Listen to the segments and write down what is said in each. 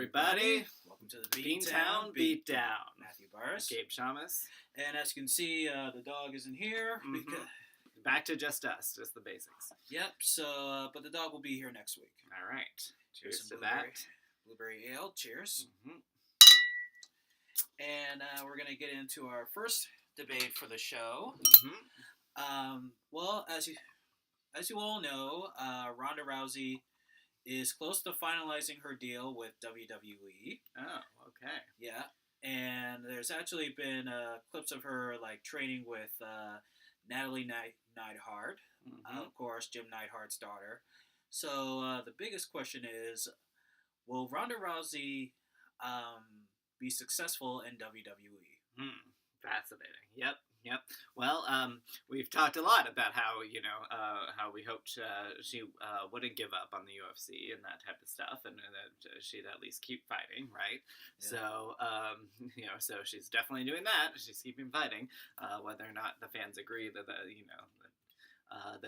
Everybody, welcome to the Beantown Beatdown. Matthew Barris, Gabe Shamus. And as you can see, the dog isn't here. Because back to just us, just the basics. Yep. So, but the dog will be here next week. All right. Cheers to BlueBerry, that. BlueBerry ale. Cheers. Mm-hmm. And we're gonna get into our first debate for the show. Mm-hmm. Well, as you all know, Ronda Rousey is close to finalizing her deal with WWE. Oh, okay. Yeah, and there's actually been clips of her like training with Natalie Neidhart, of course, Jim Neidhart's daughter. So the biggest question is, will Ronda Rousey be successful in WWE? Fascinating. Yep. Well, we've talked a lot about how how we hoped she wouldn't give up on the UFC and that type of stuff, and that she'd at least keep fighting, right? Yeah. So, so she's definitely doing that. She's keeping fighting, whether or not the fans agree that that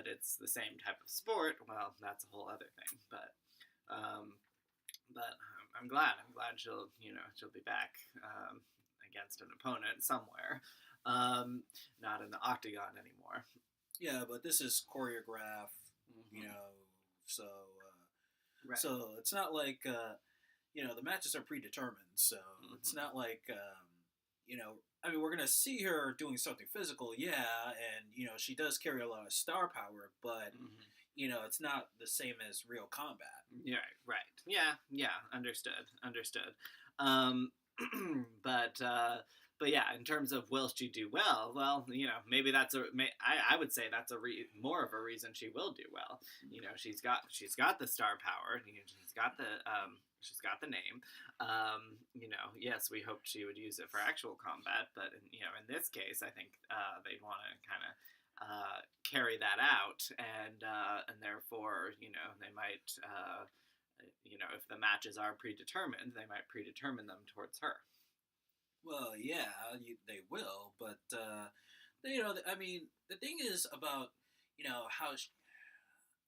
it's the same type of sport. Well, that's a whole other thing. But I'm glad she'll be back against an opponent somewhere. Not in the octagon anymore. Yeah, but this is choreographed, so right. So it's not like the matches are predetermined, so it's not like I mean, we're gonna see her doing something physical, yeah, and she does carry a lot of star power, but it's not the same as real combat. Yeah, right. Yeah, understood. But yeah, in terms of will she do well? Well, maybe I would say that's more of a reason she will do well. She's got the star power. She's got the name. Yes, we hoped she would use it for actual combat, but in this case, I think they'd want to kind of carry that out, and therefore, they might, if the matches are predetermined, they might predetermine them towards her. Well, yeah, they will, but I mean, the thing is about how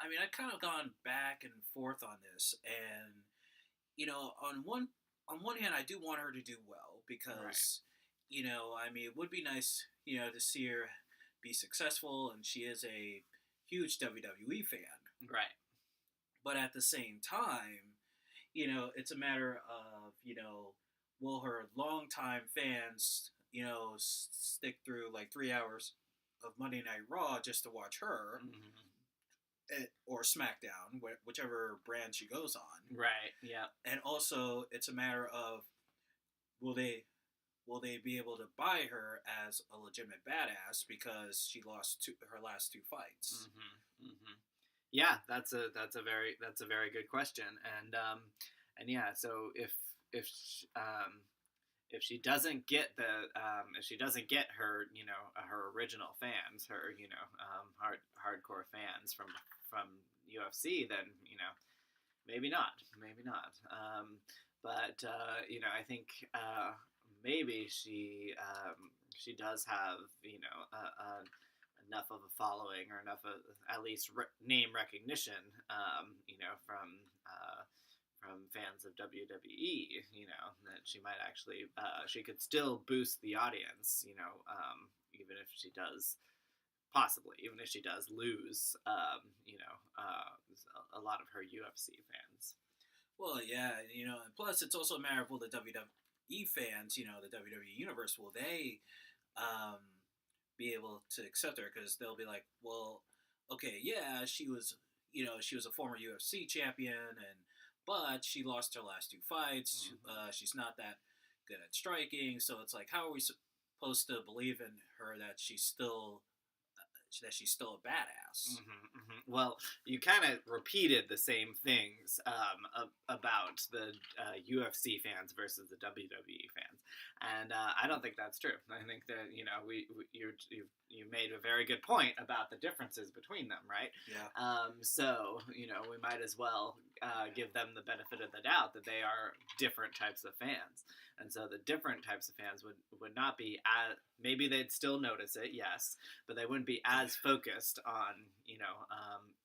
I've kind of gone back and forth on this, and on one hand, I do want her to do well because I mean, it would be nice to see her be successful, and she is a huge WWE fan, right? But at the same time, it's a matter of will her longtime fans, stick through like 3 hours of Monday Night Raw just to watch her, or SmackDown, whichever brand she goes on. Right. Yeah. And also, it's a matter of will they be able to buy her as a legitimate badass because she lost her last 2 fights. Yeah, that's a very good question, and yeah, so if she doesn't get her her original fans, her hardcore fans from UFC, then maybe not. But I think maybe she does have enough of a following, or enough of at least name recognition from fans of WWE, that she might actually, she could still boost the audience, even if she does lose, a lot of her UFC fans. Well, yeah, and plus it's also a matter of will the WWE fans, the WWE universe, will they be able to accept her? Because they'll be like, well, okay, yeah, she was a former UFC champion, but she lost her last 2 fights. She's not that good at striking, so it's like, how are we supposed to believe in her that she's still that she's still a badass. Well, you kind of repeated the same things about the UFC fans versus the WWE fans, and I don't think that's true. I think that you made a very good point about the differences between them, right? Yeah. So we might as well give them the benefit of the doubt that they are different types of fans, and so the different types of fans would not be as, maybe they'd still notice it, yes, but they wouldn't be as focused on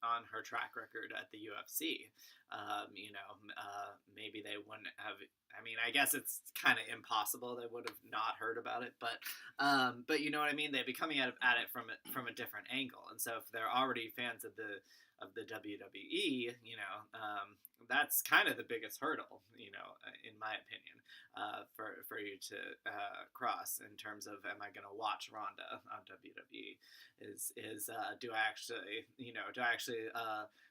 on her track record at the UFC. Maybe they wouldn't have. I mean, I guess it's kind of impossible they would have not heard about it, but you know what I mean. They'd be coming at it from a different angle, and so if they're already fans of the WWE, that's kind of the biggest hurdle, in my opinion, for you to cross in terms of, am I going to watch Ronda on WWE? Do I actually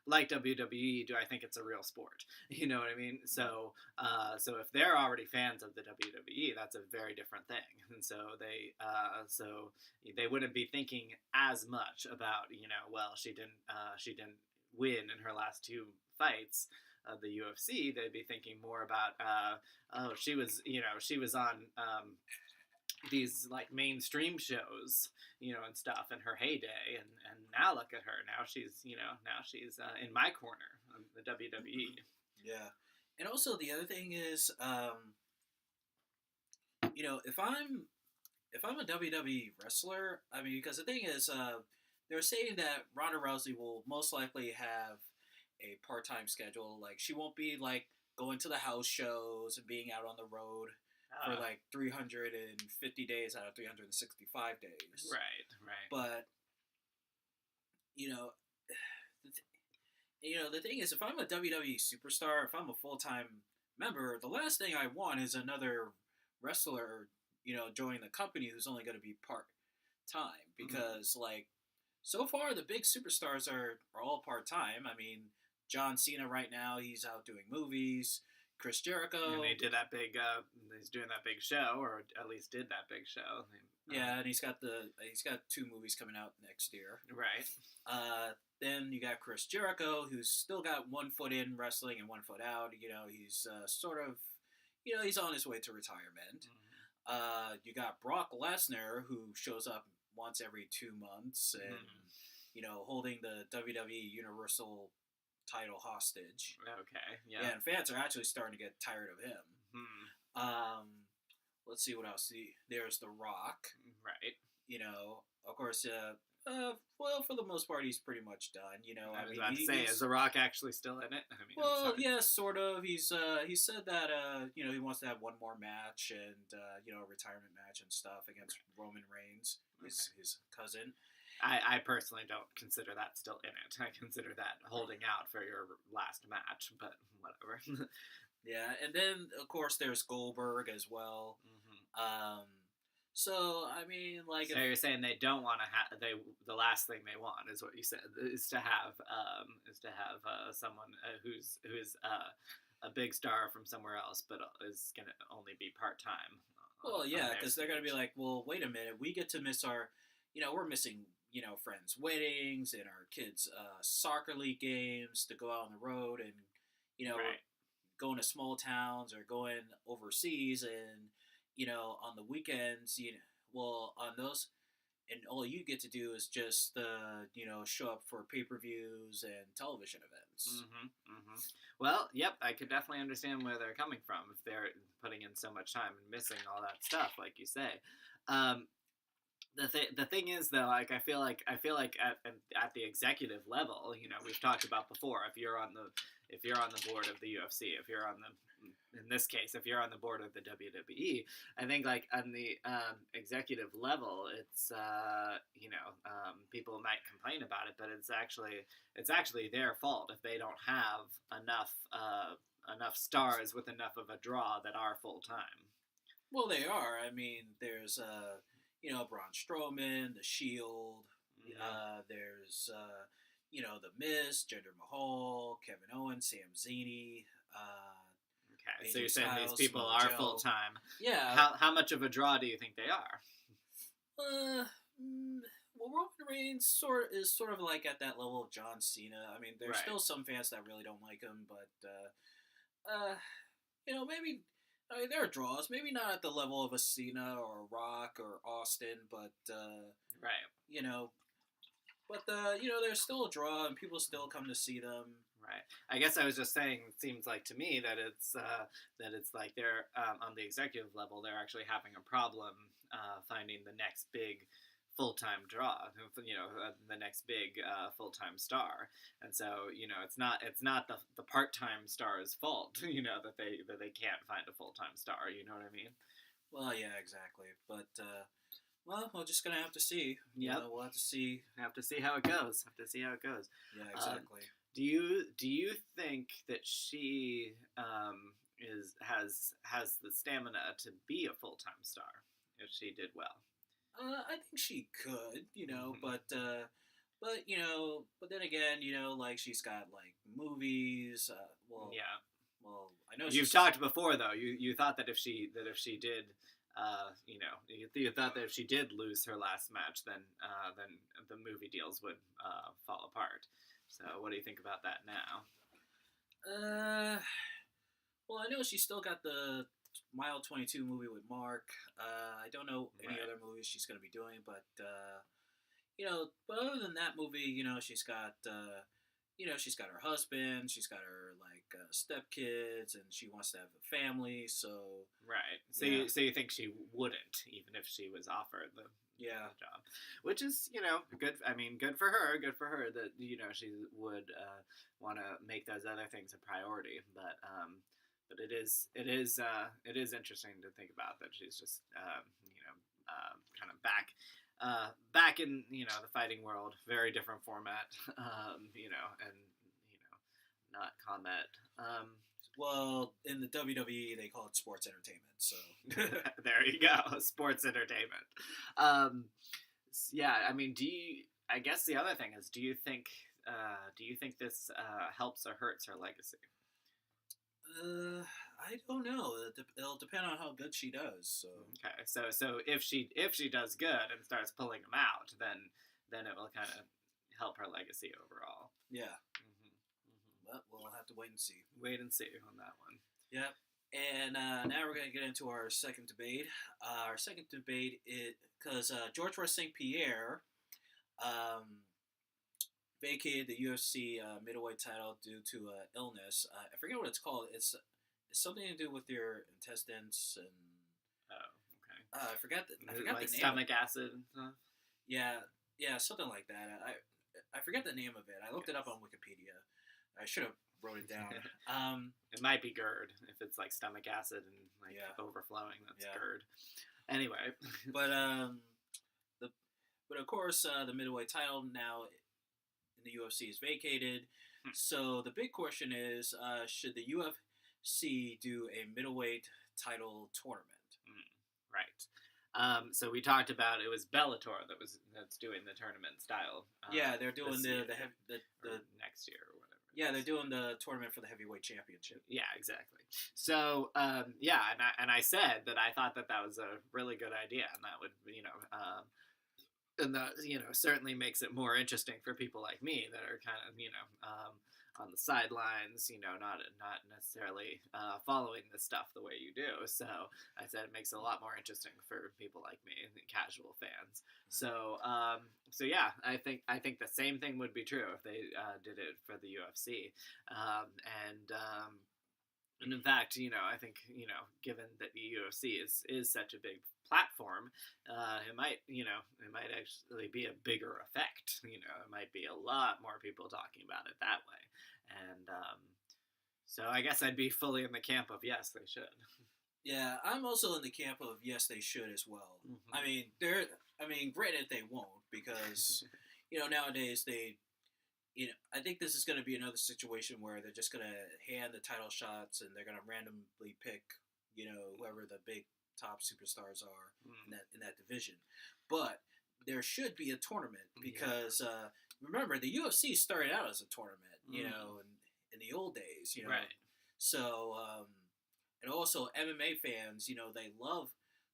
like WWE? Do I think it's a real sport? You know what I mean? So if they're already fans of the WWE, that's a very different thing, and so they wouldn't be thinking as much about, well, she didn't win in her last two fights of the UFC. They'd be thinking more about, she was on these like mainstream shows, and stuff in her heyday, and now look at her. Now she's in my corner of the WWE. Yeah. And also the other thing is, if I'm a WWE wrestler, I mean, because the thing is, they're saying that Ronda Rousey will most likely have a part-time schedule. Like, she won't be like going to the house shows and being out on the road for like 350 days out of 365 days. Right. But the thing is, if I'm a WWE superstar, if I'm a full-time member, the last thing I want is another wrestler, joining the company who's only going to be part-time. Because, like, so far the big superstars are all part-time. I mean, John Cena right now, he's out doing movies. Chris Jericho. And he did that big, he's doing that big show, or at least did that big show. Yeah, and he's got 2 movies coming out next year. Right. Then you got Chris Jericho, who's still got one foot in wrestling and one foot out. He's sort of, he's on his way to retirement. You got Brock Lesnar, who shows up once every 2 months and, holding the WWE Universal title hostage. Okay, yeah. And fans are actually starting to get tired of him. Let's see what else. There's The Rock. Right. Of course, well, for the most part, he's pretty much done. I was about to say, is The Rock actually still in it? I mean, well, yeah, sort of. He said that he wants to have one more match and a retirement match and stuff against Roman Reigns, his cousin. I personally don't consider that still in it. I consider that holding out for your last match, but whatever. Yeah, and then of course there's Goldberg as well. So I mean, like, so you're saying they don't want to have the last thing they want is what you said, is to have someone who's a big star from somewhere else, but is gonna only be part-time. Well, yeah, because they're gonna be like, well, wait a minute, we get to miss our, we're missing friends' weddings and our kids' soccer league games to go out on the road, and right. going to small towns or going overseas, and on the weekends, on those, and all you get to do is just show up for pay-per-views and television events. Well, yep, I could definitely understand where they're coming from if they're putting in so much time and missing all that stuff, like you say. The thing is, though, like I feel like at the executive level, we've talked about before, if you're on the board of the UFC, in this case, if you're on the board of the WWE, I think like on the executive level, it's people might complain about it, but it's actually their fault if they don't have enough stars with enough of a draw that are full time. Well, they are. I mean, there's Braun Strowman, The Shield. There's The Miz, Jinder Mahal, Kevin Owens, Sam Zini. Okay, so you're saying these people are full time. Yeah. How much of a draw do you think they are? Well, Roman Reigns is sort of like at that level of John Cena. I mean, there's Right. still some fans that really don't like him, but maybe there are draws. Maybe not at the level of a Cena or a Rock or Austin, but Right. you know, but there's still a draw, and people still come to see them. Right. I guess I was just saying. It seems like to me that it's like they're on the executive level. They're actually having a problem finding the next big full-time draw. The next big full-time star. And so it's not the part-time star's fault. That they can't find a full-time star. You know what I mean? Well, yeah, exactly. But well, we're just gonna have to see. Yeah, We'll have to see. Have to see how it goes. Have to see how it goes. Yeah, exactly. Do you think that she has the stamina to be a full-time star if she did well? I think she could, Mhm. but then again, like she's got like movies. Yeah. Well, I know You've talked before though. You thought that if she did, you thought that if she did lose her last match, then the movie deals would fall apart. So what do you think about that now? Well, I know she's still got the Mile 22 movie with Mark. I don't know any Right. other movies she's going to be doing, but but other than that movie, she's got her husband, she's got her like stepkids, and she wants to have a family. So Right. So yeah, you think she wouldn't even if she was offered the yeah, job, which is good. I mean, good for her. Good for her that she would want to make those other things a priority. But it is interesting to think about that she's just kind of back in the fighting world, very different format, and not combat. Well, in the WWE, they call it sports entertainment. So There you go, sports entertainment. Yeah, I mean, I guess the other thing is, do you think this helps or hurts her legacy? I don't know. It'll depend on how good she does. So Okay, so if she does good and starts pulling them out, then it will kind of help her legacy overall. yeah, Mm-hmm. but we'll have to wait and see. Wait and see on that one. Yep. And now we're going to get into our second debate. Our second debate is because George Roy St. Pierre vacated the UFC middleweight title due to illness. I forget what it's called. It's something to do with your intestines and Oh, okay. I forgot the Is it name. like stomach acid and stuff? Yeah, something like that. I forget the name of it. I looked it up on Wikipedia. I should have wrote it down. It might be GERD if it's like stomach acid and like Yeah. overflowing. That's Yeah. GERD. Anyway, But of course the middleweight title now in the UFC is vacated. So the big question is, should the UFC do a middleweight title tournament? right. So we talked about it was Bellator that's doing the tournament style. Yeah, they're doing the next year or whatever. Yeah, they're doing the tournament for the heavyweight championship. Yeah, exactly. So yeah, and I said that I thought that was a really good idea, and that would and that certainly makes it more interesting for people like me that are kind of on the sidelines, not necessarily following this stuff the way you do. So I said it makes it a lot more interesting for people like me, the casual fans. So yeah, I think the same thing would be true if they did it for the UFC, and in fact, I think given that the UFC is such a big platform, it might actually be a bigger effect. It might be a lot more people talking about it that way, and so I guess I'd be fully in the camp of yes, they should. Yeah, I'm also in the camp of yes, they should as well. Mm-hmm. I mean, granted they won't because nowadays they. I think this is going to be another situation where they're just going to hand the title shots and they're going to randomly pick, whoever the big top superstars are in that division. But there should be a tournament because remember the UFC started out as a tournament, in the old days, Right. So and also MMA fans, they love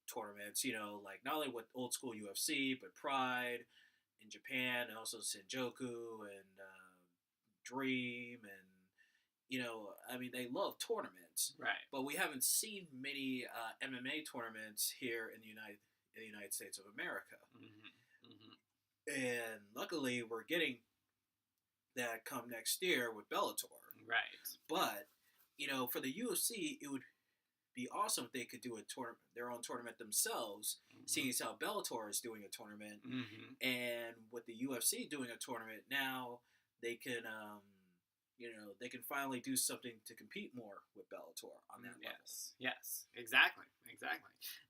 tournaments, like not only with old school UFC but Pride. in Japan, and also Senjoku and Dream, and I mean, they love tournaments, Right. but we haven't seen many MMA tournaments here in the United States of America. And luckily, we're getting that come next year with Bellator. Right. But for the UFC, it would be awesome if they could do their own tournament themselves, seeing as how Bellator is doing a tournament, and with the UFC doing a tournament now, they can they can finally do something to compete more with Bellator on that level. Yes, exactly,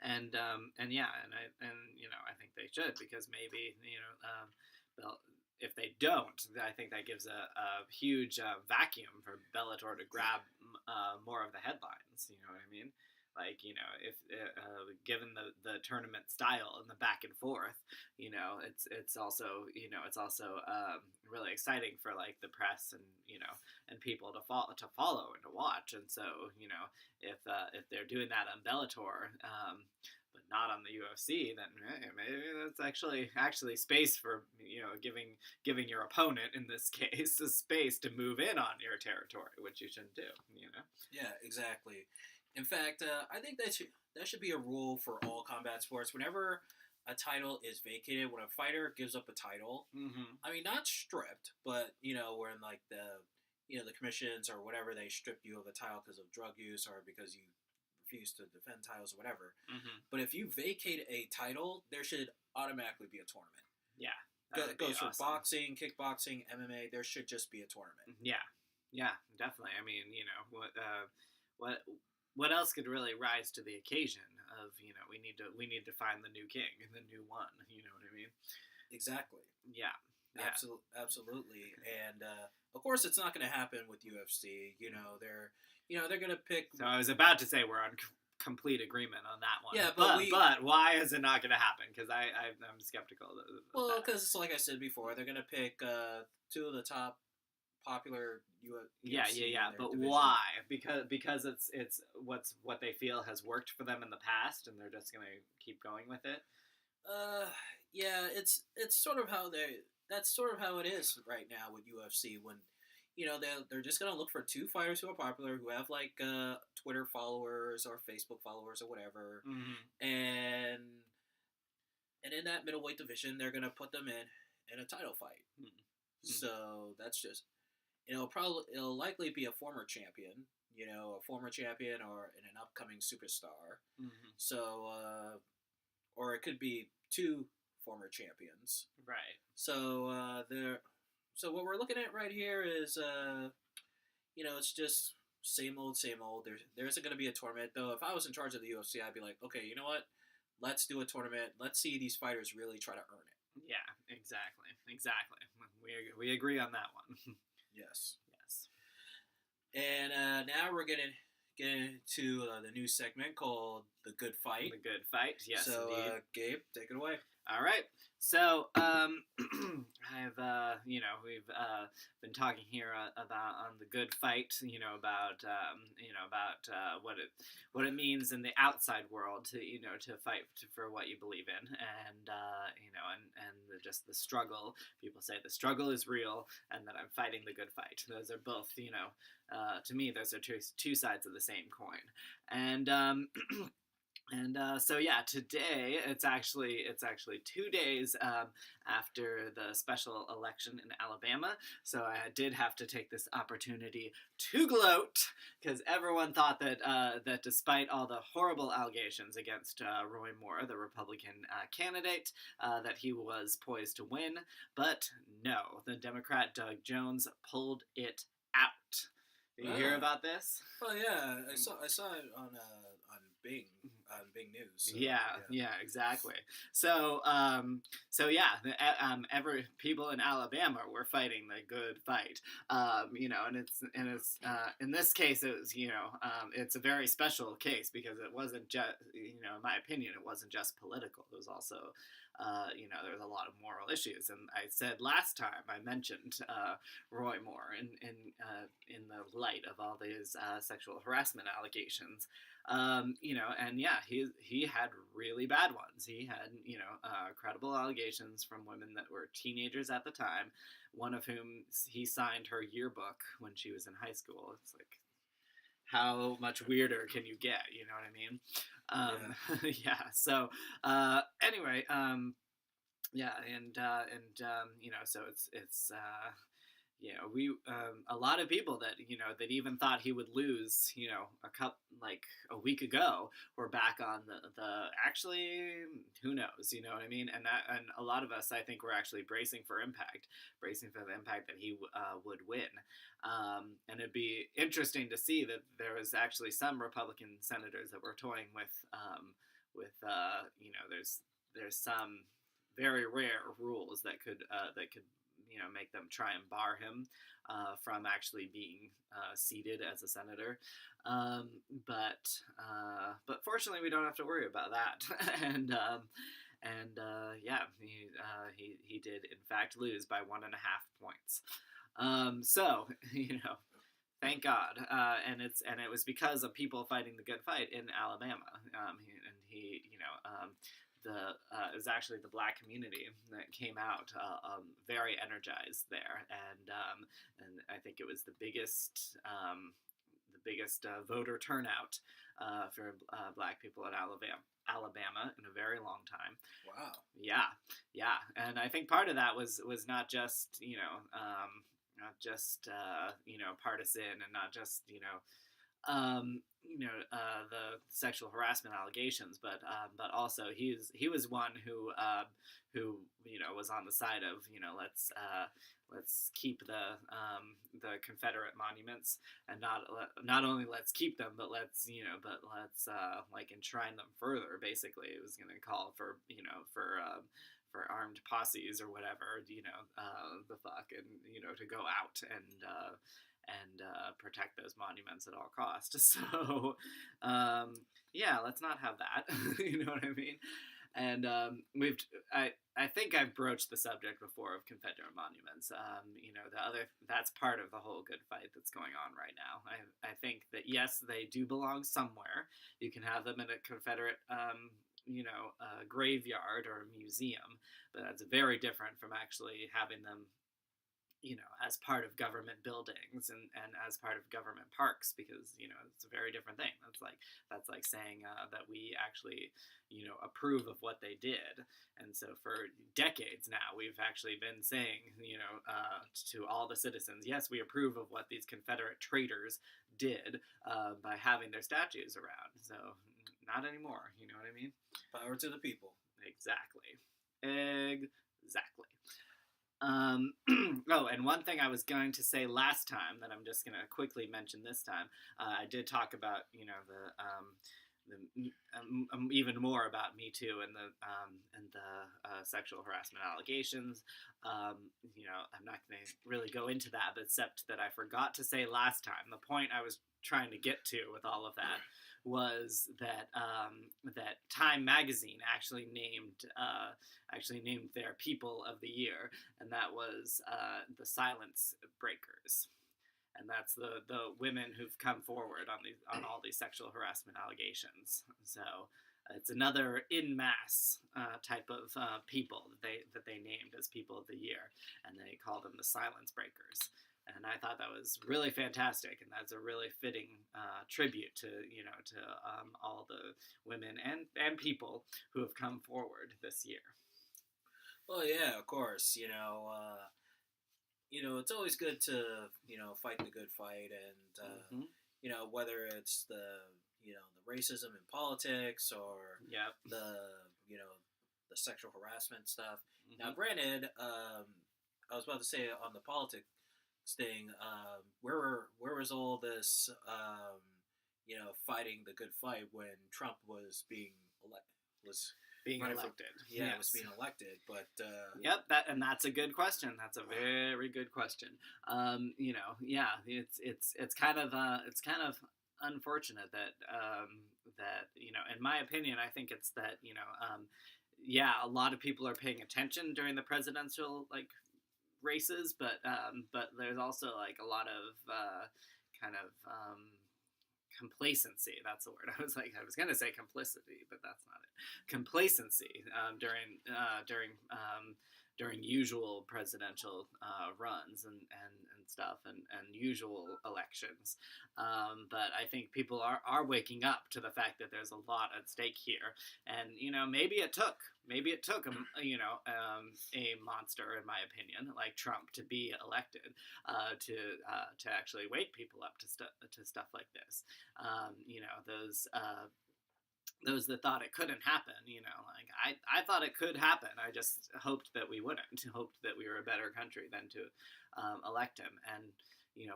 and yeah, I think they should, because maybe if they don't, I think that gives a huge vacuum for Bellator to grab more of the headlines. You know what I mean? Like, if given the tournament style and the back and forth, it's also really exciting for like the press and and people to follow and to watch. And so if they're doing that on Bellator, but not on the UFC, then maybe that's actually space for giving your opponent, in this case, a space to move in on your territory, which you shouldn't do. Yeah, exactly. In fact, I think that should be a rule for all combat sports. Whenever a title is vacated, when a fighter gives up a title, I mean, not stripped, but when like the commissions or whatever, they strip you of the title because of drug use or because you refuse to defend titles or whatever. But if you vacate a title, there should automatically be a tournament. Yeah, it goes for boxing, kickboxing, MMA. There should just be a tournament. Yeah, definitely. I mean, what else could really rise to the occasion of we need to find the new king and the new one. You know what I mean? Exactly. Yeah. Absolutely. And of course, it's not going to happen with UFC. They're going to pick. So I was about to say we're on complete agreement on that one. Yeah, but why is it not going to happen? Because I'm skeptical. Well, because like I said before, they're going to pick two of the top popular UFC. Yeah. But division. Why? Because it's what they feel has worked for them in the past, and they're just going to keep going with it. Yeah, it's sort of how that's sort of how it is right now with UFC. When they're just gonna look for two fighters who are popular, who have like Twitter followers or Facebook followers or whatever, and in that middleweight division, they're gonna put them in a title fight. So that's just it'll likely be a former champion, or an upcoming superstar. So or it could be two former champions. Right. So so what we're looking at right here is it's just same old. There isn't going to be a tournament, though. If I was in charge of the UFC, I'd be like, okay, you know what? Let's do a tournament. Let's see these fighters really try to earn it. Yeah, exactly. We agree on that one. Yes. And now we're getting to the new segment called The Good Fight. The Good Fight, yes. So, Gabe, take it away. All right. So, I've we've been talking here on the Good Fight, about what it means in the outside world to to fight for what you believe in, and just the struggle. People say the struggle is real, and that I'm fighting the good fight. Those are both, to me, those are two sides of the same coin, and. So yeah, today it's actually 2 days after the special election in Alabama. So I did have to take this opportunity to gloat, because everyone thought that despite all the horrible allegations against Roy Moore, the Republican candidate, that he was poised to win. But no, the Democrat Doug Jones pulled it out. Did you hear about this? Oh yeah, I saw it on Bing. Big news. So, yeah, exactly. So, every people in Alabama were fighting the good fight, and it's in this case it was, it's a very special case, because it wasn't just, in my opinion, it wasn't just political. It was also there's a lot of moral issues. And I said last time I mentioned Roy Moore in the light of all these sexual harassment allegations. And yeah, he had really bad ones. He had, credible allegations from women that were teenagers at the time, one of whom he signed her yearbook when she was in high school. It's like, how much weirder can you get? You know what I mean? Yeah. So, anyway, yeah, so it's we a lot of people that that even thought he would lose a week ago were back on the actually, who knows, you know what I mean. And a lot of us, I think, were actually bracing for the impact that he would win. And it'd be interesting to see that there was actually some Republican senators that were toying with there's some very rare rules that could make them try and bar him from actually being seated as a senator. But fortunately, we don't have to worry about that. He did in fact lose by 1.5 points. So thank God. And it was because of people fighting the good fight in Alabama. It was actually the black community that came out very energized there, and I think it was the biggest voter turnout for black people in Alabama in a very long time. Wow. Yeah, and I think part of that was not just partisan, and not just the sexual harassment allegations, but also he was one who was on the side of let's keep the Confederate monuments, and not only let's keep them, but let's enshrine them further. Basically, it was going to call for armed posses or whatever, the fuck, and to go out and protect those monuments at all costs. So, let's not have that. You know what I mean? And I think I've broached the subject before of Confederate monuments. That's part of the whole good fight that's going on right now. I think that yes, they do belong somewhere. You can have them in a Confederate graveyard or a museum, but that's very different from actually having them as part of government buildings and as part of government parks, because it's a very different thing. That's like saying that we actually approve of what they did. And so for decades now, we've actually been saying to all the citizens, yes, we approve of what these Confederate traitors did by having their statues around. So not anymore. You know what I mean? Power to the people. Exactly. And one thing I was going to say last time that I'm just going to quickly mention this time, I did talk about even more about Me Too and the sexual harassment allegations. I'm not going to really go into that, but except that I forgot to say last time, the point I was trying to get to with all of that was that that Time magazine actually named their People of the Year, and that was the Silence Breakers. And that's the women who've come forward on all these sexual harassment allegations. So it's another in masse type of people that they named as People of the Year, and they called them the Silence Breakers. And I thought that was really fantastic, and that's a really fitting tribute to all the women and people who have come forward this year. Well, yeah, of course. It's always good to fight the good fight, and whether it's the racism in politics or the sexual harassment stuff. Mm-hmm. Now, granted, I was about to say on the politics thing, where was all this fighting the good fight when Trump was being elected? Yes. Was being elected, but that's a good question. That's a very good question. It's kind of unfortunate that in my opinion, I think it's that yeah, a lot of people are paying attention during the presidential like races, but there's also like a lot of kind of complacency. That's the word. I was gonna say complicity, but that's not it. Complacency during usual presidential runs and stuff and usual elections. But I think people are waking up to the fact that there's a lot at stake here, and maybe it took a monster, in my opinion, like Trump, to be elected to actually wake people up to stuff like this. Those that thought it couldn't happen, like I thought it could happen. I just hoped that we wouldn't. Hoped that we were a better country than to elect him. And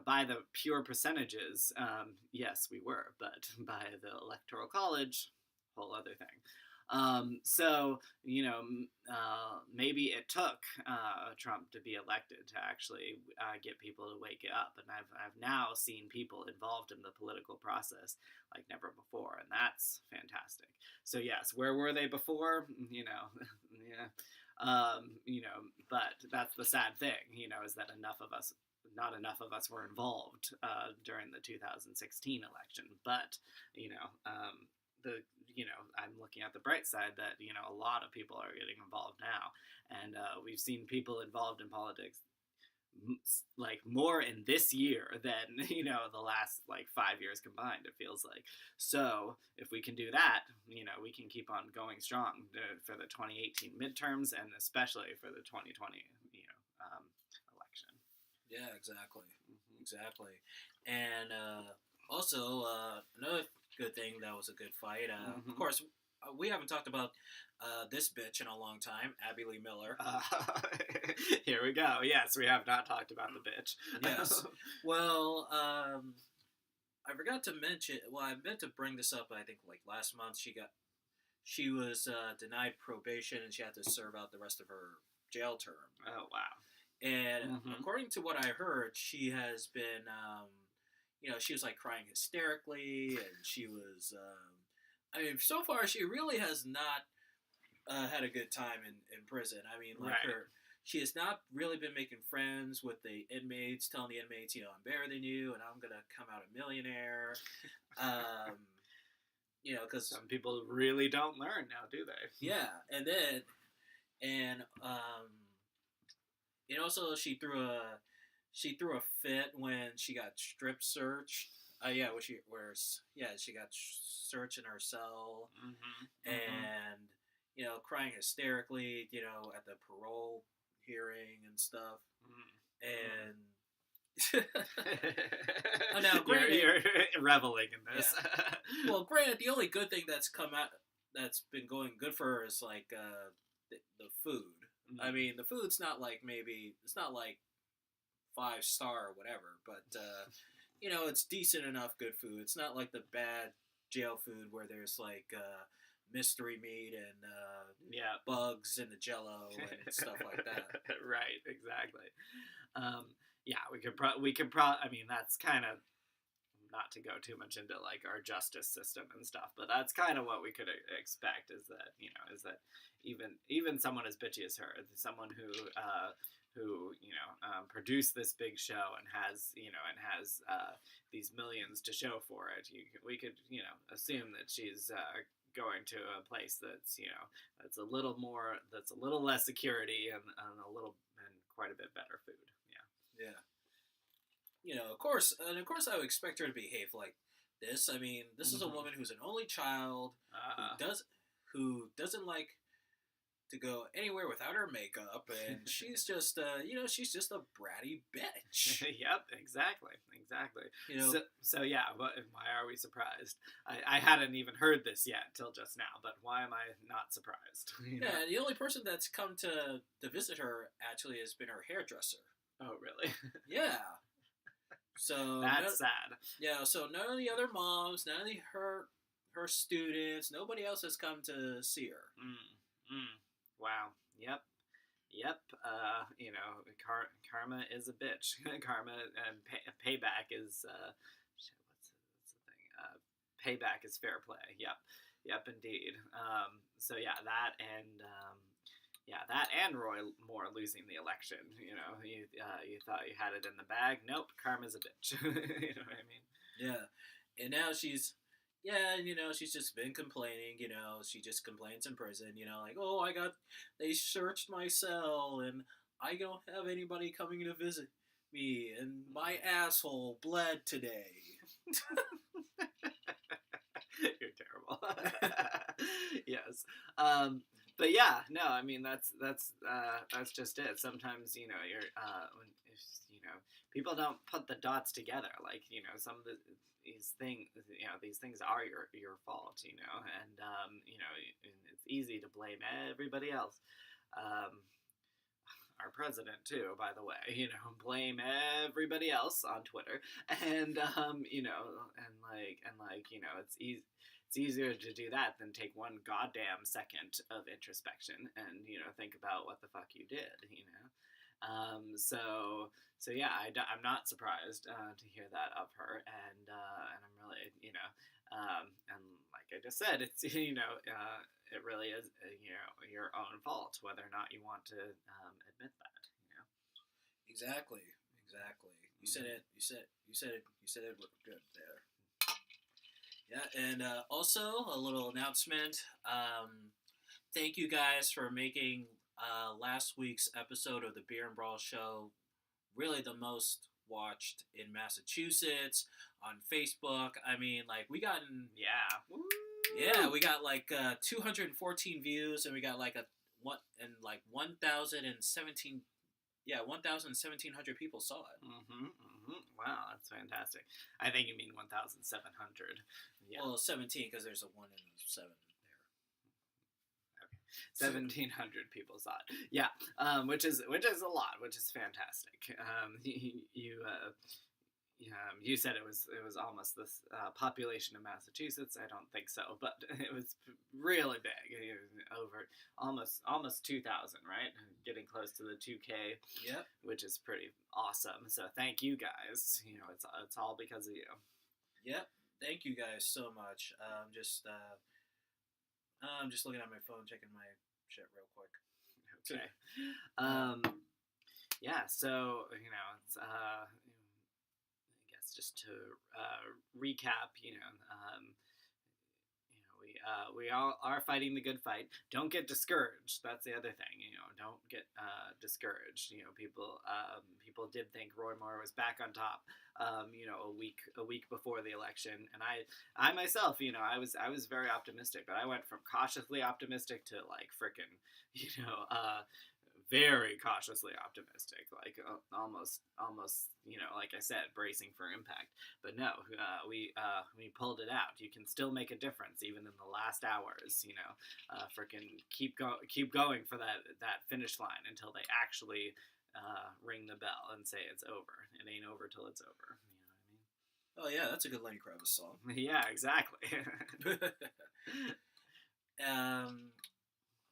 by the pure percentages, yes, we were. But by the Electoral College, whole other thing. So maybe it took Trump to be elected to actually get people to wake up, and I've now seen people involved in the political process like never before, and that's fantastic. So yes, where were they before? Yeah, but that's the sad thing, is that not enough of us were involved during the 2016 election, but I'm looking at the bright side that a lot of people are getting involved now, and we've seen people involved in politics like more in this year than the last like 5 years combined, it feels like. So if we can do that, we can keep on going strong for the 2018 midterms and especially for the 2020 election. Yeah, exactly. Exactly. And also another good thing that was a good fight. Of course, we haven't talked about this bitch in a long time, Abby Lee Miller. Here we go. Yes, we have not talked about the bitch. Yes. Well, I forgot to mention. Well, I meant to bring this up. I think like last month she was denied probation and she had to serve out the rest of her jail term. Oh wow. And according to what I heard, she has been, she was like crying hysterically, and she was, so far she really has not had a good time in prison. I mean, like right. She has not really been making friends with the inmates, telling the inmates, I'm better than you, and I'm gonna come out a millionaire. Because some people really don't learn now, do they? Yeah, and also she threw a fit when she got strip searched. She got searched in her cell, and crying hysterically, at the parole hearing and stuff, and. Now, granted, you're reveling in this. Yeah. Well, granted, the only good thing that's been going good for her is like the food. I mean, the food's not like it's not like 5-star or whatever, but it's decent enough good food. It's not like the bad jail food where there's like mystery meat and bugs in the Jello and stuff like that. Right, exactly. We could probably. I mean, that's kind of not to go too much into like our justice system and stuff, but that's kind of what we could expect. Is that even someone as bitchy as her, someone who produced this big show and has these millions to show for it, we could assume that she's going to a place that's that's a little less security and quite a bit better food. Yeah. Of course, I would expect her to behave like this. I mean, this is a woman who's an only child who doesn't like to go anywhere without her makeup, and she's just she's just a bratty bitch. Yep, exactly. So yeah, why are we surprised? I hadn't even heard this yet till just now, but why am I not surprised? Yeah, the only person that's come to visit her actually has been her hairdresser. Oh, really? Yeah. So that's sad. Yeah, so none of the other moms, none of her students, nobody else has come to see her. Wow. Yep. Karma is a bitch. Karma and payback is what's the thing? Payback is fair play. Yep. Yep, indeed. So yeah, that and Roy Moore losing the election. You thought you had it in the bag. Nope, karma's a bitch. You know what I mean? Yeah, and now she's just been complaining. She just complains in prison. Like, oh, they searched my cell, and I don't have anybody coming to visit me, and my asshole bled today. You're terrible. Yes. But yeah, no, I mean that's just it. Sometimes you're if, people don't put the dots together. Like some of these things are your fault. And it's easy to blame everybody else. Our president too, by the way, blame everybody else on Twitter, and it's easier to do that than take one goddamn second of introspection and think about what the fuck you did. So yeah, I'm not surprised to hear that of her, and I'm really and like I just said, it's it really is your own fault whether or not you want to admit that. Exactly. You said it. You said it good there. Yeah, and also a little announcement. Thank you guys for making last week's episode of the Beer and Brawl Show really the most watched in Massachusetts on Facebook. I mean, like we got we got like 214 views, and we got like 1,017. Yeah, 1,700 people saw it. Wow, that's fantastic. I think you mean 1,700. Yeah. Well, 17 because there's a 1 and a 7 there. Okay. 1,700 people saw it. Yeah, which is a lot, which is fantastic. You said it was almost the population of Massachusetts. I don't think so, but it was really big. Over almost 2,000, right? Getting close to the 2K. Yep. Which is pretty awesome. So thank you guys. It's all because of you. Yep. Thank you guys so much. I'm just looking at my phone, checking my shit real quick. Okay. Yeah. So it's just to recap, we all are fighting the good fight. Don't get discouraged. That's the other thing. Don't get discouraged. People did think Roy Moore was back on top. A week before the election, and I myself, I was very optimistic, but I went from cautiously optimistic to like frickin', very cautiously optimistic, like almost, like I said, bracing for impact. But no, we pulled it out. You can still make a difference even in the last hours. Frickin' keep going for that finish line until they actually ring the bell and say it's over. It ain't over till it's over. You know what I mean? Oh yeah, that's a good Lenny Kravitz song. Yeah, exactly.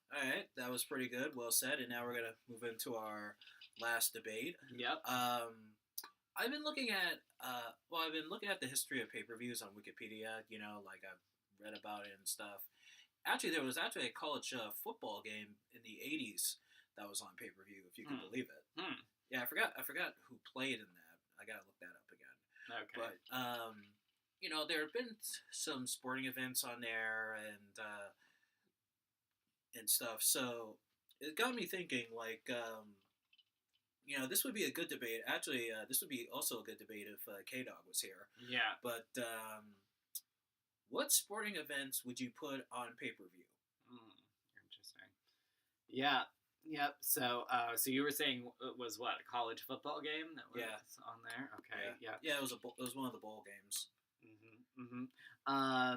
All right, that was pretty good. Well said. And now we're gonna move into our last debate. Yep. I've been looking at the history of pay-per-views on Wikipedia. Like I've read about it and stuff. Actually, there was a college football game in the '80s that was on pay-per-view, if you can believe it. Yeah, I forgot who played in that. I gotta look that up again. Okay. But there have been some sporting events on there and stuff. So it got me thinking, like, this would be a good debate. Actually, this would be also a good debate if K-Dog was here. Yeah. But what sporting events would you put on pay-per-view? Interesting. Yeah. Yep. So you were saying it was what, a college football game that was on there? Okay. Yeah. Yeah. It was one of the bowl games. I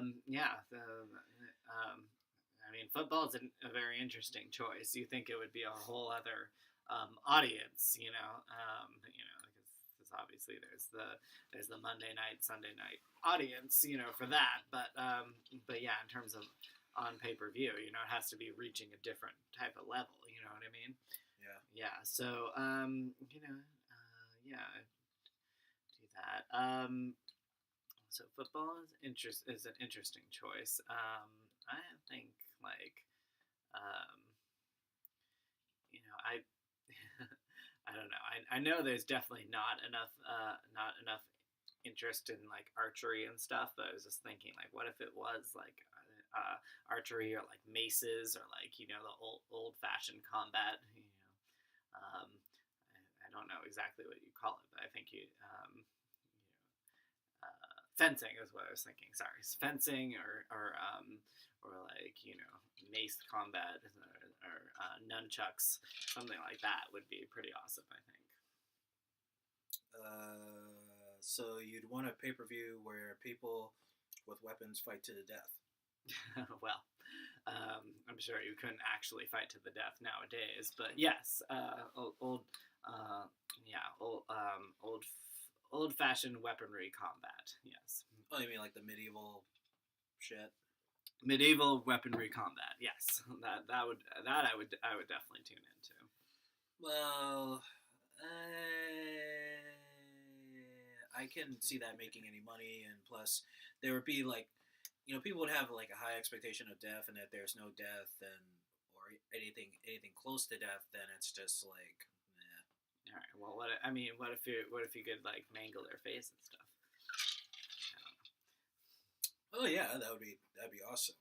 mean, football is a very interesting choice. You think it would be a whole other audience, because obviously there's the Monday night, Sunday night audience, for that. But yeah, in terms of on pay-per-view, it has to be reaching a different type of level. You know what I mean? Yeah. Yeah. So do that. So football is an interesting choice. I think like, um, I I don't know. I know there's definitely not enough interest in like archery and stuff, but I was just thinking like, what if it was like archery or like maces or like the old fashioned combat. I don't know exactly what you call it, but I think fencing is what I was thinking. Sorry, fencing or like mace combat or nunchucks, something like that would be pretty awesome. I think. So you'd want a pay-per-view where people with weapons fight to the death. Well, I'm sure you couldn't actually fight to the death nowadays, but yes, old-fashioned weaponry combat. Yes. Oh, you mean like the medieval shit? Medieval weaponry combat. Yes, that I would definitely tune into. Well, I can see that making any money, and plus there would be like, people would have like a high expectation of death, and if there's no death, then or anything close to death, then it's just like, nah. All right. Well, what if you could like mangle their face and stuff? I don't know. Oh yeah, that'd be awesome.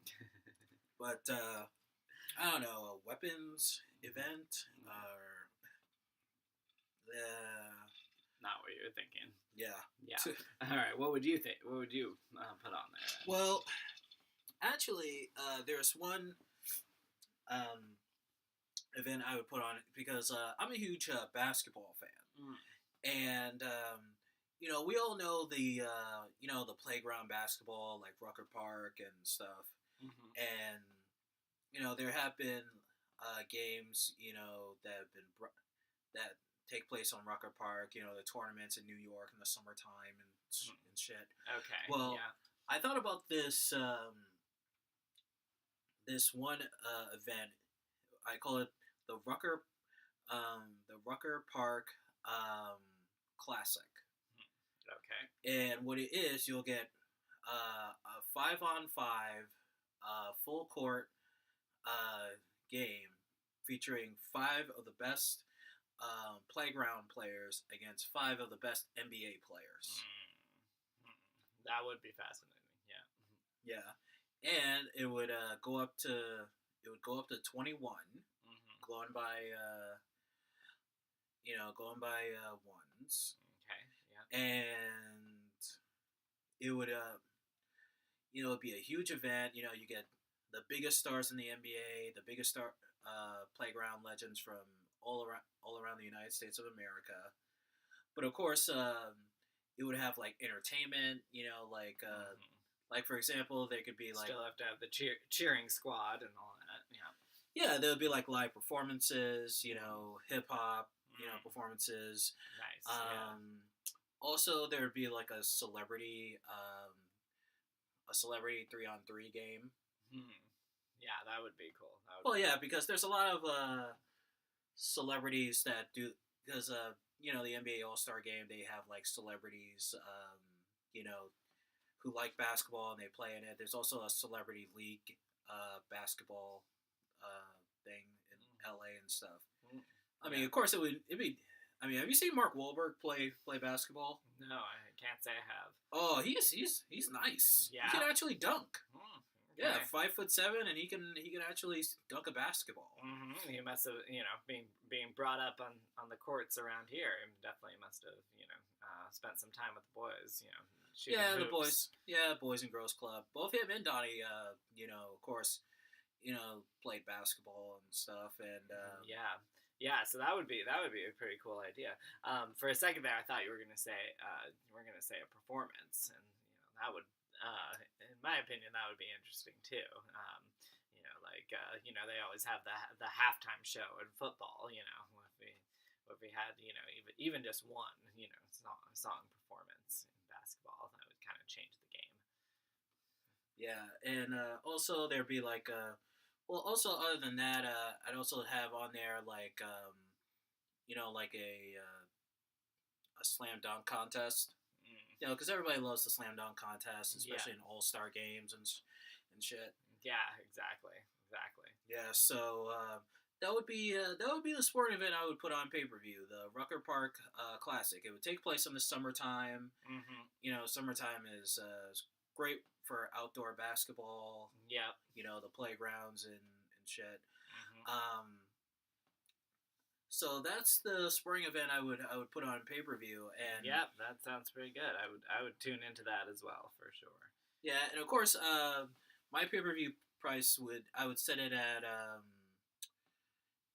But I don't know, a weapons event or not what you were thinking. Yeah. All right. What would you think? What would you put on there? Then? Well, actually, there's one event I would put on it because I'm a huge basketball fan, and we all know the the playground basketball like Rucker Park and stuff, and there have been games that have been that take place on Rucker Park, the tournaments in New York in the summertime and shit. Okay. Well, yeah. I thought about this this one event. I call it the Rucker Park Classic. Okay. And what it is, you'll get a 5-on-5 full court game featuring 5 of the best playground players against 5 of the best NBA players. That would be fascinating. Yeah. Yeah, and it would go up to 21, going by ones. Okay. Yeah. And it would it'd be a huge event. You get the biggest stars in the NBA, the biggest playground legends from all around the United States of America. But of course, it would have like entertainment. Like for example, they could be like still have to have the cheering squad and all that. Yeah. Yeah, there would be like live performances. Hip hop. Performances. Nice. Also, there would be like a celebrity 3-on-3 game. Yeah, that would be cool. Yeah, because there's a lot of celebrities that do, because the NBA All-Star Game, they have like celebrities who like basketball and they play in it. There's also a celebrity league basketball thing in LA and stuff. I mean, of course it'd be. I mean, have you seen Mark Wahlberg play basketball? No, I can't say I have. Oh, he's nice. Yeah, he can actually dunk. Okay. Yeah, 5'7", and he can actually dunk a basketball. He must have, being brought up on the courts around here, definitely must have, spent some time with the boys, Yeah, hoops. the boys. Yeah, Boys and Girls Club. Both him and Donnie, of course, played basketball and stuff, and Yeah, so that would be a pretty cool idea. For a second there, I thought you were gonna say a performance, and that would, in my opinion, that would be interesting too. They always have the halftime show in football. If we had even just one song performance in basketball, that would kind of change the game. Yeah, and also there'd be like also other than that, I'd also have on there like like a slam dunk contest. Because everybody loves the slam dunk contest, especially in all-star games and shit. Yeah, exactly. Yeah, so that would be the sporting event I would put on pay per view, the Rucker Park Classic. It would take place in the summertime. Mm-hmm. Summertime is great for outdoor basketball. Yep. The playgrounds and shit. Mm-hmm. So that's the sporting event I would put on pay per view, and Yep, that sounds pretty good. I would tune into that as well for sure. yeah, and of course, my pay per view price I would set it at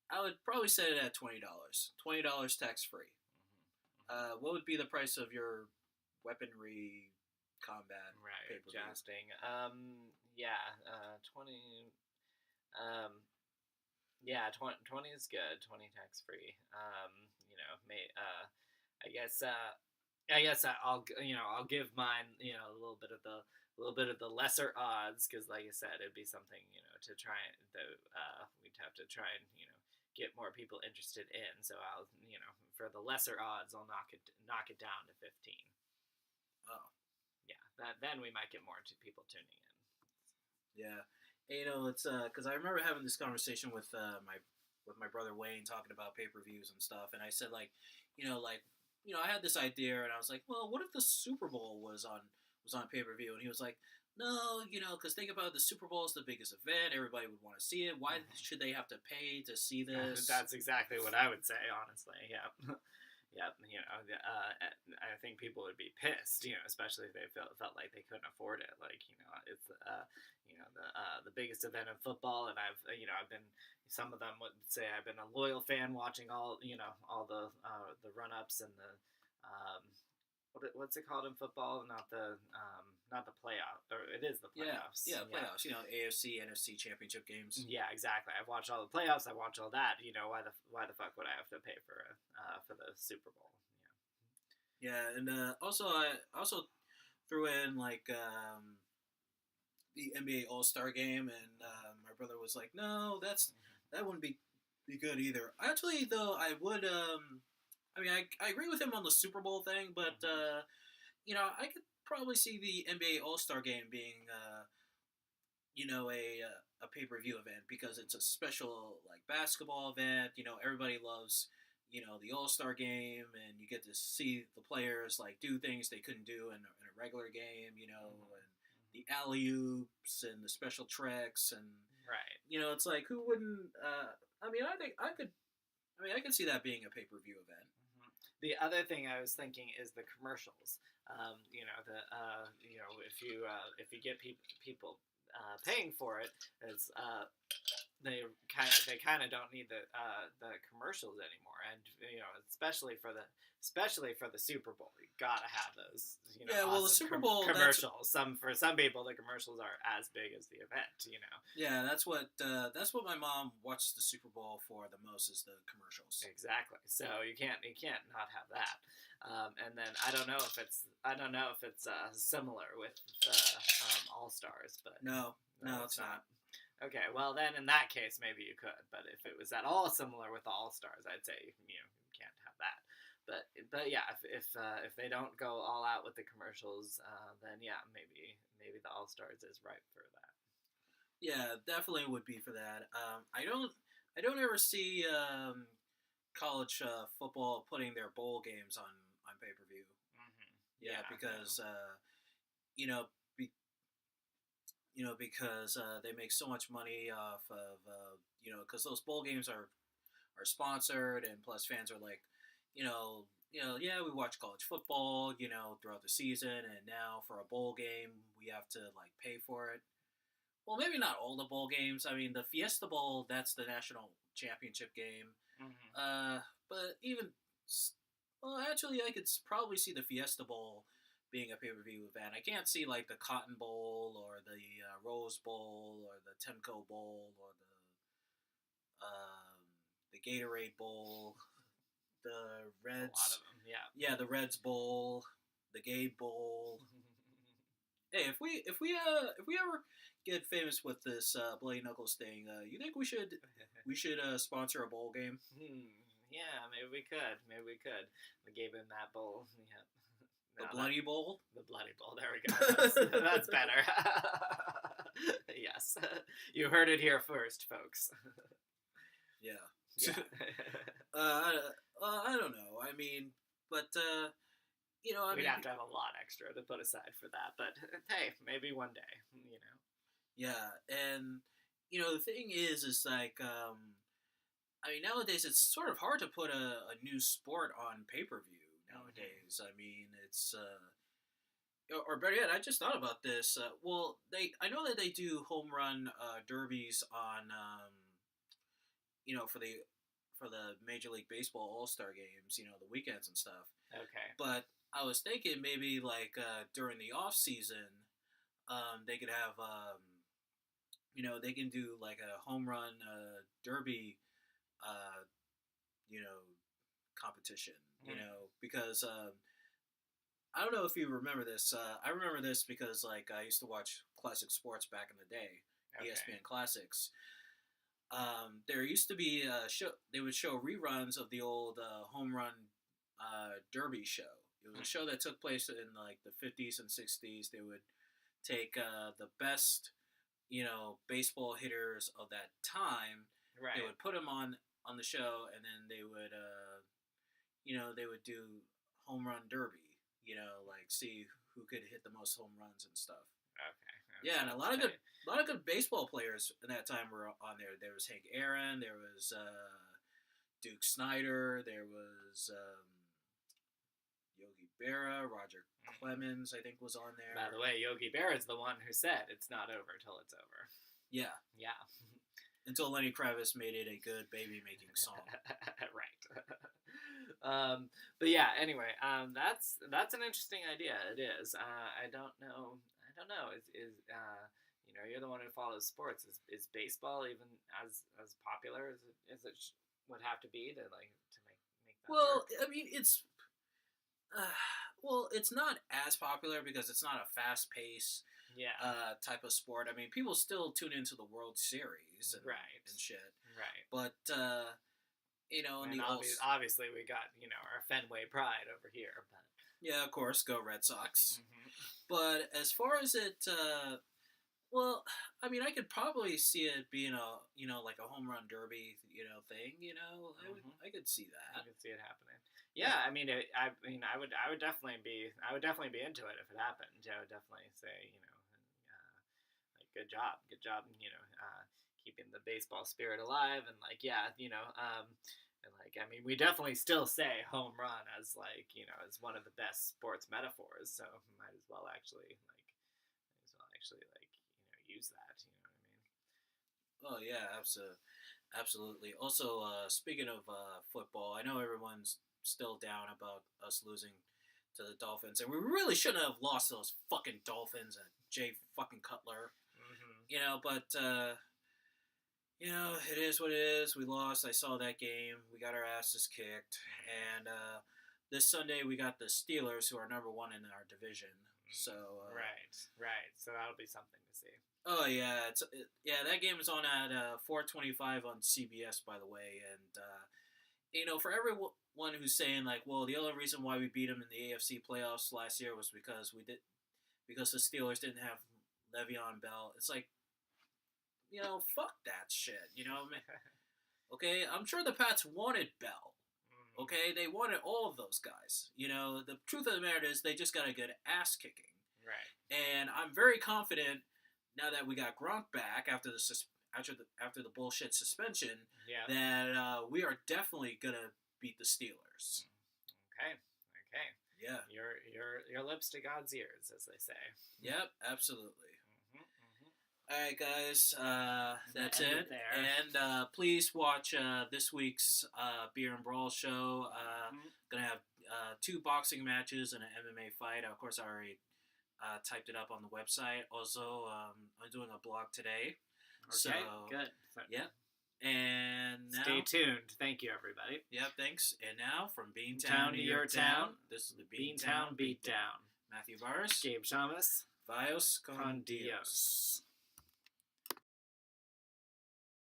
I would probably set it at $20. $20 tax free. What would be the price of your weaponry combat Right, pay per view? jousting. Yeah, 20. Yeah, 20 is good. 20 tax free. I guess. I'll give mine. A little bit of the lesser odds because, like I said, it'd be something to try we'd have to try and get more people interested in. So I'll for the lesser odds, I'll knock it down to 15. Oh, yeah. Then we might get more people tuning in. Yeah. It's because I remember having this conversation with my brother Wayne talking about pay per views and stuff, and I said I had this idea, and I was like, well, what if the Super Bowl was on pay per view? And he was like, no, because think about it, the Super Bowl is the biggest event, everybody would want to see it. Why should they have to pay to see this? That's exactly what I would say, honestly. Yeah. Yep, I think people would be pissed, especially if they felt like they couldn't afford it. Like, it's the biggest event in football, and I've been. Some of them would say I've been a loyal fan, watching all the run-ups and the what's it called in football? Not the playoff, or it is the playoffs. Yeah, playoffs. AFC, NFC championship games. Yeah, exactly. I've watched all the playoffs. I watch all that. Why the fuck would I have to pay for the Super Bowl? Yeah, and also I threw in the NBA All-Star game, and my brother was like, "No, that wouldn't be good either." Actually, though, I would. I agree with him on the Super Bowl thing, but I could probably see the NBA All-Star game being a pay-per-view event because it's a special basketball event. Everybody loves the All-Star game, and you get to see the players do things they couldn't do in a regular game. And the alley-oops and the special tricks, and right. It's like, who wouldn't? I could see that being a pay-per-view event. The other thing I was thinking is the commercials. If you get people paying for it, it's they kind of don't need the commercials anymore, and especially for the Super Bowl, you gotta have those. Well, the Super Bowl commercials. For some people, the commercials are as big as the event. Yeah, that's what my mom watches the Super Bowl for the most, is the commercials. Exactly. So you can't not have that. And then I don't know if it's similar with the All Stars, but no, it's not. Okay, well then in that case maybe you could, but if it was at all similar with the All Stars, I'd say you can't have that. But yeah, if they don't go all out with the commercials, then yeah, maybe the All Stars is right for that. Yeah, definitely would be for that. I don't ever see college football putting their bowl games on pay per view. Mm-hmm. Yeah, because because they make so much money off of because those bowl games are sponsored, and plus fans are like, yeah, we watch college football throughout the season, and now for a bowl game we have to pay for it. Well, maybe not all the bowl games. I mean, the Fiesta Bowl, that's the national championship game. Mm-hmm. But even actually, I could probably see the Fiesta Bowl being a pay-per-view event. I can't see the Cotton Bowl or the Rose Bowl or the Temco Bowl or the Gatorade Bowl, the Reds. A lot of them, yeah. Yeah, the Reds Bowl, the Gabe Bowl. Hey, if we ever get famous with this Bloody Knuckles thing, you think we should sponsor a bowl game? Yeah, maybe we could. We gave him that bowl. Yeah. The Bloody Bowl? The Bloody Bowl. There we go. That's better. Yes. You heard it here first, folks. Yeah. Yeah. I don't know. I mean, but We'd have to have a lot extra to put aside for that, but hey, maybe one day, yeah, and the thing is like, I mean, nowadays it's sort of hard to put a new sport on pay per view nowadays. I mean, it's or better yet, I just thought about this. Well, I know that they do home run derbies on for the Major League Baseball All Star games, the weekends and stuff. Okay. But I was thinking maybe like during the off season, they could have they can do like a home run derby, uh, you know, competition. Because I don't know if you remember this. I remember this because like I used to watch classic sports back in the day, Okay. ESPN Classics. There used to be a show. They would show reruns of the old home run derby show. It was a show that took place in like the 50s and 60s. They would take the best, baseball hitters of that time. Right. They would put them on the show, and then they would, they would do home run derby. Like see who could hit the most home runs and stuff. Okay. Yeah, and a lot of good baseball players in that time were on there. There was Hank Aaron. There was Duke Snyder. There was Yogi Berra. Roger Clemens, I think, was on there. By the way, Yogi Berra is the one who said it's not over till it's over. Yeah. Yeah. Until Lenny Kravitz made it a good baby-making song. Right. But yeah, anyway, that's an interesting idea. It is. I don't know. Is you're the one who follows sports. Is baseball even as popular as it would have to be to make that work? I mean, it's it's not as popular because it's not a fast-paced type of sport. I mean, people still tune into the World Series and shit. Right. But and obviously we got our Fenway pride over here, but yeah, of course, go Red Sox. Mm-hmm. But as far as it, I mean, I could probably see it being like a home run derby, thing. I could see that. I could see it happening. Yeah, I mean, I would definitely be into it if it happened. I would definitely say, like good job, keeping the baseball spirit alive, and like and like I mean, we definitely still say home run as like as one of the best sports metaphors. So might as well actually use that. You know what I mean? Oh yeah, absolutely. Also, speaking of football, I know everyone's still down about us losing to the Dolphins, and we really shouldn't have lost those fucking Dolphins and Jay fucking Cutler. Mm-hmm. But it is what it is. We lost. I saw that game. We got our asses kicked, and this Sunday we got the Steelers, who are number one in our division. So right. So that'll be something to see. Oh yeah, that game is on at 4:25 on CBS, by the way, and for everyone who's saying like, well, the only reason why we beat them in the AFC playoffs last year was because the Steelers didn't have Le'Veon Bell. It's like, fuck that shit, Okay, I'm sure the Pats wanted Bell. Okay, they wanted all of those guys. The truth of the matter is they just got a good ass kicking. Right. And I'm very confident now that we got Gronk back after the bullshit suspension that we are definitely gonna beat the Steelers. Okay. Yeah. Your lips to God's ears, as they say. Yep, absolutely. All right, guys, that's it. And please watch this week's Beer and Brawl show. Gonna have 2 boxing matches and an MMA fight. Of course, I already typed it up on the website. Also, I'm doing a blog today. Okay, good. Yep. And now, stay tuned. Thank you, everybody. Yep, thanks. And now, from Beantown to your town, this is the Beantown Beatdown. Matthew Barris, Gabe Shamus, Vios con Dios.